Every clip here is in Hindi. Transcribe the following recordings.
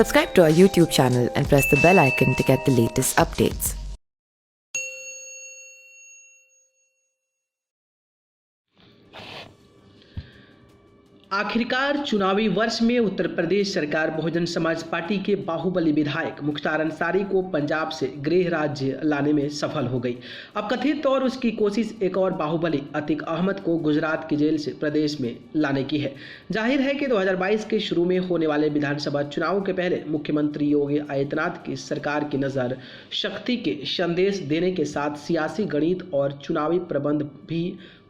Subscribe to our YouTube channel and press the bell icon to get the latest updates. आखिरकार चुनावी वर्ष में उत्तर प्रदेश सरकार बहुजन समाज पार्टी के बाहुबली विधायक मुख्तार अंसारी को पंजाब से गृह राज्य लाने में सफल हो गई। अब कथित तौर उसकी कोशिश एक और बाहुबली अतीक अहमद को गुजरात की जेल से प्रदेश में लाने की है। जाहिर है कि 2022 के शुरू में होने वाले विधानसभा चुनावों के पहले मुख्यमंत्री योगी आदित्यनाथ की सरकार की नज़र शक्ति के संदेश देने के साथ सियासी गणित और चुनावी प्रबंध भी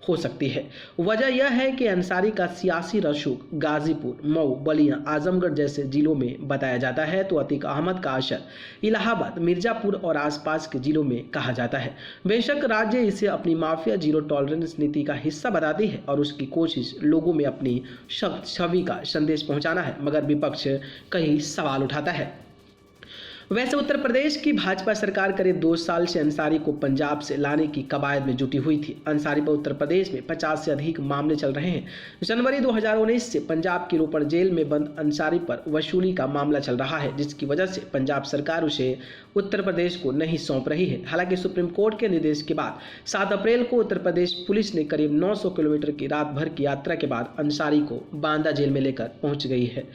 हो सकती है। वजह यह है कि अंसारी का सियासी रसूख गाजीपुर, मऊ, बलिया, आजमगढ़ जैसे जिलों में बताया जाता है, तो अतीक अहमद का असर इलाहाबाद, मिर्जापुर और आसपास के जिलों में कहा जाता है। बेशक राज्य इसे अपनी माफिया जीरो टॉलरेंस नीति का हिस्सा बताती है और उसकी कोशिश लोगों में अपनी छवि का संदेश पहुंचाना है, मगर विपक्ष कई सवाल उठाता है। वैसे उत्तर प्रदेश की भाजपा सरकार करीब 2 साल से अंसारी को पंजाब से लाने की कवायद में जुटी हुई थी। अंसारी पर उत्तर प्रदेश में 50 से अधिक मामले चल रहे हैं। जनवरी 2019 से पंजाब की रोपड़ जेल में बंद अंसारी पर वसूली का मामला चल रहा है, जिसकी वजह से पंजाब सरकार उसे उत्तर प्रदेश को नहीं सौंप रही है। हालांकि सुप्रीम कोर्ट के निर्देश के बाद 7 अप्रैल को उत्तर प्रदेश पुलिस ने करीब 900 किलोमीटर की रात भर की यात्रा के बाद अंसारी को बांदा जेल में लेकर पहुंच गई है।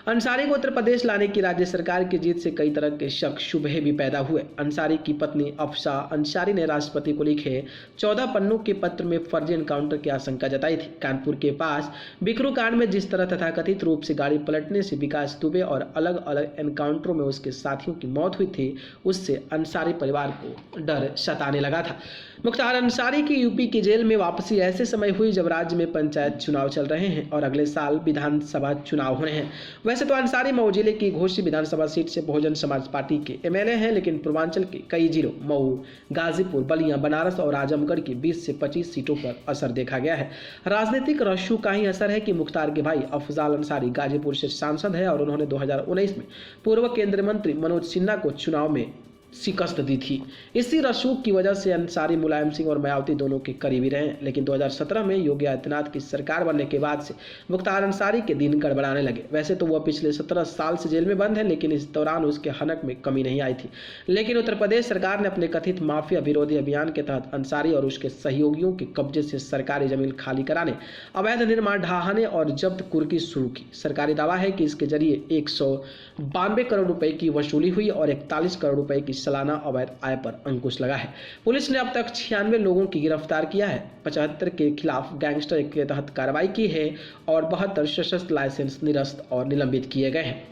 अंसारी को उत्तर प्रदेश लाने की राज्य सरकार की जीत से कई तरह के शक शुबहे भी पैदा हुए। अंसारी की पत्नी अफसा अंसारी ने राष्ट्रपति को लिखे 14 पन्नों के पत्र में फर्जी एनकाउंटर की आशंका जताई थी। कानपुर के पास बिकरू कांड में जिस तरह तथाकथित रूप से गाड़ी पलटने से विकास दुबे और अलग अलग एनकाउंटरों में उसके साथियों की मौत हुई थी, उससे अंसारी परिवार को डर सताने लगा था। मुख्तार अंसारी की यूपी की जेल में वापसी ऐसे समय हुई जब राज्य में पंचायत चुनाव चल रहे हैं और अगले साल विधानसभा चुनाव होने हैं। वैसे तो अंसारी मऊ जिले की घोसी विधानसभा सीट से बहुजन समाज पार्टी के एमएलए हैं, लेकिन पूर्वांचल के कई जिलों मऊ, गाजीपुर, बलिया, बनारस और आजमगढ़ की 20 से 25 सीटों पर असर देखा गया है। राजनीतिक रस्सू का ही असर है कि मुख्तार के भाई अफजाल अंसारी गाजीपुर से सांसद है और उन्होंने 2019 में पूर्व केंद्रीय मंत्री मनोज सिन्हा को चुनाव में शिकस्त दी थी। इसी रसूख की वजह से अंसारी मुलायम सिंह और मायावती दोनों के करीबी रहे, लेकिन 2017 में योगी आदित्यनाथ की सरकार बनने के बाद से मुख्तार अंसारी के दिन गड़बड़ाने लगे। वैसे तो वह पिछले 17 साल से जेल में बंद है, लेकिन इस दौरान उसके हनक में कमी नहीं आई थी। लेकिन उत्तर प्रदेश सरकार ने अपने कथित माफिया विरोधी अभियान के तहत अंसारी और उसके सहयोगियों के कब्जे से सरकारी जमीन खाली कराने, अवैध निर्माण ढहाने और जब्त कुर्की शुरू की। सरकारी दावा है कि इसके जरिए 192 करोड़ रुपए की वसूली हुई और 41 करोड़ रुपए की सालाना अवैध आय पर अंकुश लगा है। पुलिस ने अब तक 96 लोगों की गिरफ्तार किया है, 75 के खिलाफ गैंगस्टर एक्ट के तहत कार्रवाई की है और 72 सशस्त्र लाइसेंस निरस्त और निलंबित किए गए हैं।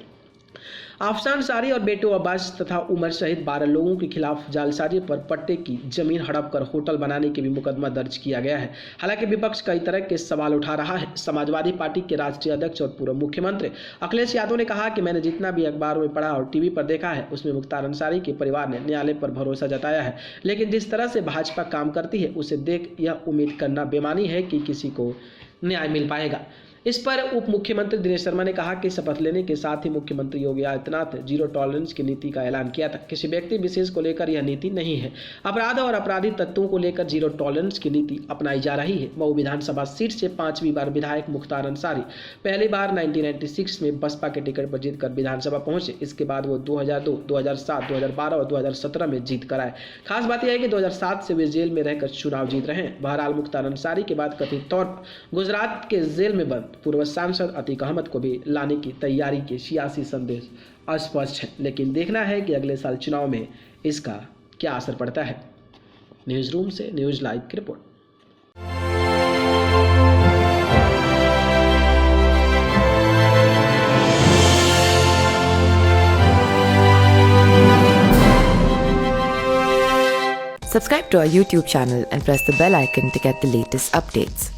अफसा अंसारी और बेटो अब्बास तथा उमर सहित 12 लोगों के खिलाफ जालसाजी पर पट्टे की जमीन हड़प कर होटल बनाने के भी मुकदमा दर्ज किया गया है। हालांकि विपक्ष कई तरह के सवाल उठा रहा है। समाजवादी पार्टी के राष्ट्रीय अध्यक्ष और पूर्व मुख्यमंत्री अखिलेश यादव ने कहा कि मैंने जितना भी अखबारों में पढ़ा और टीवी पर देखा है, उसमें मुख्तार अंसारी के परिवार ने न्यायालय पर भरोसा जताया है, लेकिन जिस तरह से भाजपा काम करती है उसे देख यह उम्मीद करना बेमानी है कि किसी को न्याय मिल पाएगा। इस पर उप मुख्यमंत्री दिनेश शर्मा ने कहा कि शपथ लेने के साथ ही मुख्यमंत्री योगी आदित्यनाथ ने जीरो टॉलरेंस की नीति का ऐलान किया था। किसी व्यक्ति विशेष को लेकर यह नीति नहीं है। अपराध और अपराधी तत्वों को लेकर जीरो टॉलरेंस की नीति अपनाई जा रही है। मऊ विधानसभा सीट से 5वीं बार विधायक मुख्तार अंसारी पहली बार 1996 में बसपा के टिकट पर जीतकर विधानसभा पहुंचे। इसके बाद वो 2002, 2007, 2012 और 2017 में जीत कर आए। खास बात यह है कि 2007 से वे जेल में रहकर चुनाव जीत रहे हैं। बहरहाल मुख्तार अंसारी के बाद कथित तौर पर गुजरात के जेल में बंद पूर्व सांसद अतीक अहमद को भी लाने की तैयारी के सियासी संदेश अस्पष्ट है, लेकिन देखना है कि अगले साल चुनाव में इसका क्या असर पड़ता है। न्यूज रूम से न्यूज लाइव की report. Subscribe to our YouTube channel and press the bell icon to get the latest updates.